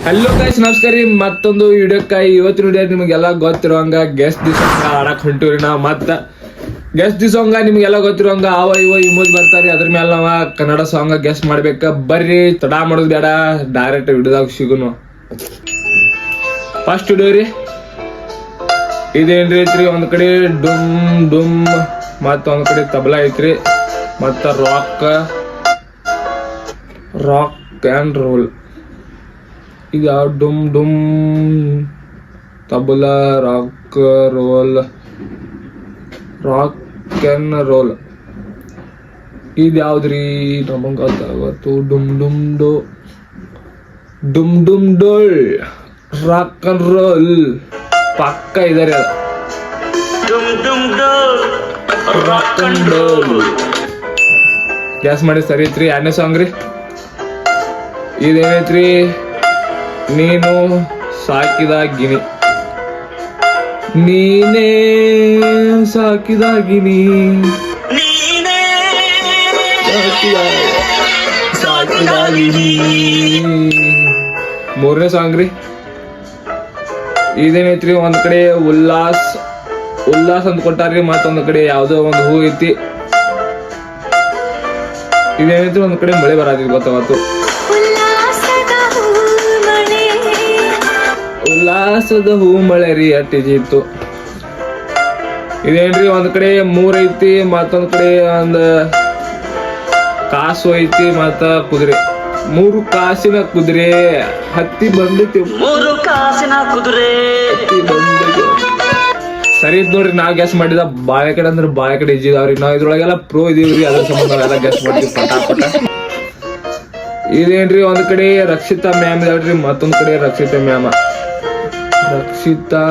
Hello guys, ನಮಸ್ಕಾರ ರೀ. ಮತ್ತೊಂದು ವಿಡಿಯೋಕ್ಕಾಗಿ ಇವತ್ತಿನ ವಿಡಿಯೋ ನಿಮಗೆಲ್ಲ ಗೊತ್ತಿರೋಂಗ ಗೆಸ್ಟ್ ದಿ ಸಾಂಗ್ ಆಡಕ್ ಹೊಂಟಿವ್ರಿ ನಾವು. ಮತ್ತೆ ಗೆಸ್ಟ್ ದಿ ಸಾಂಗ್ ನಿಮ್ಗೆಲ್ಲ ಗೊತ್ತಿರೋಂಗ ಅವ ಇವ ಇಮೋಜ್ ಬರ್ತಾರಿ. ಅದ್ರ ಮೇಲೆ ನಾವ ಕನ್ನಡ ಸಾಂಗ್ ಗೆಸ್ಟ್ ಮಾಡ್ಬೇಕ. ಬರ್ರಿ, ತಡ ಮಾಡೋದು ಬೇಡ, ಡೈರೆಕ್ಟ್ ವಿಡಿಯೋದಾಗ ಸಿಗುನು. ಫಸ್ಟ್ ವಿಡಿಯೋ ರೀ ಇದೇನ್ರಿ ಐತ್ರಿ, ಒಂದ್ ಕಡೆ ಡುಮ್ ಡುಮ್, ಮತ್ತ ಒಂದ್ ಕಡೆ ತಬಲಾ ಐತ್ರಿ, ಮತ್ತ ರಾಕ್ ಅಂಡ್ ರೋಲ್. ಇದು ಯಾವ ಡುಮ್ ಡುಮ್ ತಬಲಾ ರಾಕ್ ಅಂಡ್ ರೋಲ್ ಇದು ಯಾವ್ದ್ರಿ? ನಮಗ್ ಗೊತ್ತಾಗತ್ತು. ಡುಮ್ ಡುಮ್ ಡೋಲ್ ರಾಕ್ ಅಂಡ್ ರೋಲ್ ಪಕ್ಕ ಇದಾರೆ. ರಾಕ್ ಅಂಡ್ ರೋಲ್ ಗ್ಯಾಸ್ ಮಾಡಿ ಸರಿ ಐತ್ರಿ. ಎರಡನೇ ಸಾಂಗ್ ರೀ ಇದೇನೈತ್ರಿ? ನೀನು ಸಾಕಿದ ಗಿಣಿ. ನೀನೇ ಸಾಕಿದ ಗಿಣಿ, ಸಾಕಿದ ಗಿಣಿ. ಮೂರನೇ ಸಾಂಗ್ ರೀ ಇದೇನೈತ್ರಿ? ಒಂದ್ ಕಡೆ ಉಲ್ಲಾಸ್ ಅಂತ ಕೊಟ್ಟಾರ್ರಿ, ಮತ್ತೊಂದ್ ಕಡೆ ಯಾವ್ದೋ ಒಂದು ಹೂ ಐತಿ. ಇದೇನೈತ್ರಿ? ಒಂದ್ ಕಡೆ ಮಳೆ ಬರತೈತಿ, ಗೊತ್ತಾಗತ್ತು. ಉಲ್ಲಾಸದ ಹೂ ಮಳೆ ರೀ ಅಟ್ಟಿಜಿತ್ತು. ಇದೇನ್ರಿ? ಒಂದ್ ಕಡೆ ಮೂರ್ ಐತಿ, ಮತ್ತೊಂದ್ ಕಡೆ ಒಂದ್ ಕಾಸು ಐತಿ, ಮತ್ತ ಕುದುರೆ. ಮೂರು ಕಾಸಿನ ಕುದುರೆ ಹತ್ತಿ ಬಂದೈತಿ. ಸರಿ ಇದ್ ನೋಡ್ರಿ. ನಾವ್ ಗ್ಯಾಸ್ ಮಾಡಿದ ಬಾಳೆ ಕಡೆ ಅಂದ್ರೆ ಬಾಳೆ ಕಡೆ ಇದ್ದಿದಾವ್ರಿ. ನಾವ್ ಇದ್ರೊಳಗೆಲ್ಲ ಪ್ರೋ ಇದೀವ್ರಿ, ಅದ್ರ ಸಂಬಂಧ ನಾವೆಲ್ಲ ಗ್ಯಾಸ್ ಮಾಡ್ತೀವಿ ಪಟ. ಇದೇನ್ರಿ? ಒಂದ್ ಕಡೆ ರಕ್ಷಿತಾ ಮ್ಯಾಮ್ ಇದಾವ್ರಿ, ಮತ್ತೊಂದ್ ಕಡೆ ರಕ್ಷಿತಾ ಮ್ಯಾಮ. ರಕ್ಷಿತಾ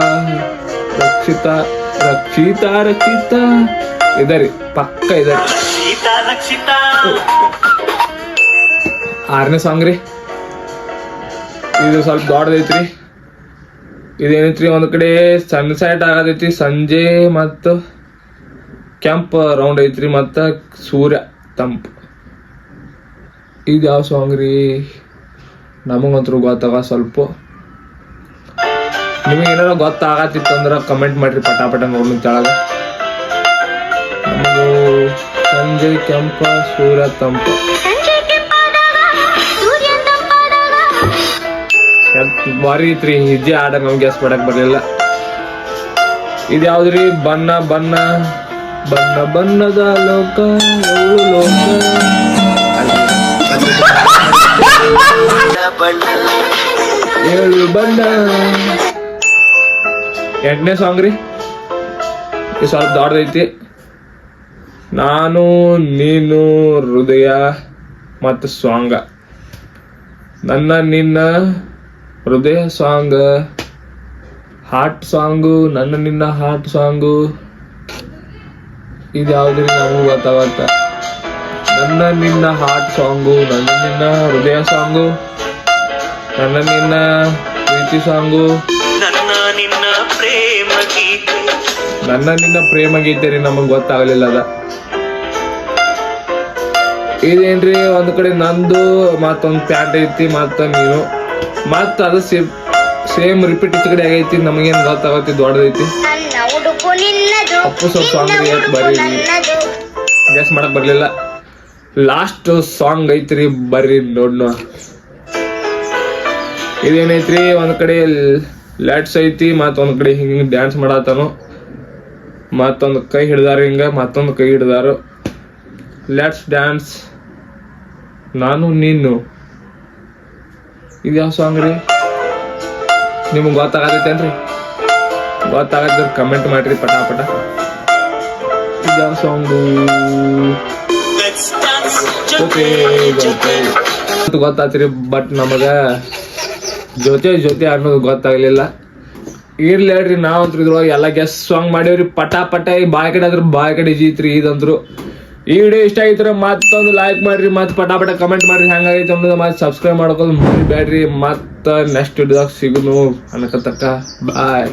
ಇದರಿ ಪಕ್ಕ ಇದರಿ. ಆರನೇ ಸಾಂಗ್ ರೀ ಇದು ಸ್ವಲ್ಪ ದೊಡ್ಡದೈತ್ರಿ. ಇದೇನೈತ್ರಿ? ಒಂದ್ ಕಡೆ ಸನ್ಸೆಟ್ ಆಗತೈತಿ, ಸಂಜೆ ಮತ್ತ ಕೆಂಪ್ ರೌಂಡ್ ಐತ್ರಿ, ಮತ್ತ ಸೂರ್ಯ ತಂಪ್. ಇದು ಯಾವ ಸಾಂಗ್ ರೀ? ನಮಗಂತೂ ಗೊತ್ತಾಗ. ಸ್ವಲ್ಪ ನಿಮಗೆ ಏನಾರ ಗೊತ್ತಾಗತ್ತಿತ್ತಂದ್ರ ಕಮೆಂಟ್ ಮಾಡ್ರಿ ಪಟ ನೋಡ್ಲಿ ತೆಳಗ. ನಮಗೂ ಸಂಜೆ ಕೆಂಪ ಸೂರ್ಯ ತಂಪ ಬಾರಿ ಐತ್ರಿ. ಹೆಜ್ಜೆ ಆಡ ನಮ್ಗೆ ಗ್ಯಾಸ್ ಮಾಡಕ್ ಬರ್ಲಿಲ್ಲ. ಇದು ಯಾವ್ದ್ರಿ? ಬಣ್ಣದ ಲೋಕ ಏಳು ಬಣ್ಣ. ಎಂಟನೇ ಸಾಂಗ್ ರೀ ಇದು ಸ್ವಲ್ಪ ದೊಡ್ಡದೈತಿ. ನಾನು ನೀನು ಹೃದಯ ಮತ್ತು ಸಾಂಗ. ನನ್ನ ನಿನ್ನ ಹೃದಯ ಸಾಂಗ್, ಹಾರ್ಟ್ ಸಾಂಗು, ನನ್ನ ನಿನ್ನ ಹಾರ್ಟ್ ಸಾಂಗು. ಇದು ಯಾವ್ದ್ರಿ? ನಮಗೂ ಗೊತ್ತಾಗತ್ತ. ನನ್ನ ನಿನ್ನ ಹಾರ್ಟ್ ಸಾಂಗು, ನನ್ನ ನಿನ್ನ ಹೃದಯ ಸಾಂಗು, ನನ್ನ ನಿನ್ನ ಪ್ರೀತಿ ಸಾಂಗು, ನನ್ನ ನಿನ್ನ ಪ್ರೇಮ ಗೀತೆ ರೀ. ನಮಗ್ ಗೊತ್ತಾಗಲಿಲ್ಲ ಅದ. ಇದೇನ್ರಿ? ಒಂದ್ ಕಡೆ ನಂದು, ಮತ್ತೊಂದ್ ಪ್ಯಾಂಟ್ ಐತಿ, ಮತ್ತ ನೀನು, ಮತ್ತ ಅದು ಸೇಮ್ ರಿಪೀಟ್ ಈಚ ಕಡೆ ಆಗೈತಿ. ನಮಗೇನ್ ಗೊತ್ತಾಗತ್ತಿ, ದೊಡ್ಡದೈತಿ. ಅಪ್ಪು ಸ್ವಲ್ಪ ಸಾಂಗ್ ರೀ, ಬರ್ರಿ ಗೆಸ್ ಮಾಡಕ್ ಬರ್ಲಿಲ್ಲ. ಲಾಸ್ಟ್ ಸಾಂಗ್ ಐತ್ರಿ, ಬರ್ರಿ ನೋಡ್ನು. ಇದೇನೈತ್ರಿ? ಒಂದ್ ಕಡೆ ಲೆಟ್ಸ್ ಐತಿ, ಮತ್ತೊಂದ್ ಕಡೆ ಹಿಂಗ ಡ್ಯಾನ್ಸ್ ಮಾಡತ್ತಾನು, ಮತ್ತೊಂದು ಕೈ ಹಿಡ್ದಾರ ಹಿಂಗ, ಮತ್ತೊಂದು ಕೈ ಹಿಡ್ದಾರು. ಲೆಟ್ಸ್ ಡ್ಯಾನ್ಸ್, ನಾನು ನೀನು. ಇದು ಯಾವ ಸಾಂಗ್ ರೀ? ನಿಮ್ಗೆ ಗೊತ್ತಾಗತ್ತೇನ್ರಿ? ಗೊತ್ತಾಗತ್ತ ಕಮೆಂಟ್ ಮಾಡ್ರಿ ಪಟ. ಇದು ಯಾವ ಸಾಂಗು? ಗೊತ್ತಾತ್ರಿ, ಬಟ್ ನಮಗ ಜೊತೆ ಅನ್ನೋದು ಗೊತ್ತಾಗ್ಲಿಲ್ಲ. ಇರ್ಲಿ ಹೇಳ್ರಿ, ನಾವಂತ್ರು ಇದ್ರೊಳಗೆ ಎಲ್ಲ ಗೆಸ್ ಸಾಂಗ್ ಮಾಡೇವ್ರಿ ಪಟ. ಈ ಬಾಯ್ ಕಡೆ ಆದ್ರೆ ಬಾಯ್ ಕಡೆ ಜೀತ್ರಿ ಇದಂದ್ರು. ಈ ವಿಡಿಯೋ ಇಷ್ಟ ಆಗಿದ್ರೆ ಮತ್ತೊಂದು ಲೈಕ್ ಮಾಡ್ರಿ, ಮತ್ತೆ ಪಟ ಕಮೆಂಟ್ ಮಾಡ್ರಿ ಹೆಂಗಾಗೈತೆ ಅನ್ನೋದು, ಮತ್ತೆ ಸಬ್ಸ್ಕ್ರೈಬ್ ಮಾಡ್ಕೋದು ಮರಿಬೇಡ್ರಿ. ಮತ್ತ ನೆಕ್ಸ್ಟ್ ವಿಡಿಯೋದಾಗ ಸಿಗುನು ಅನ್ನಕತ್ತಕ್ಕ. ಬಾಯ್.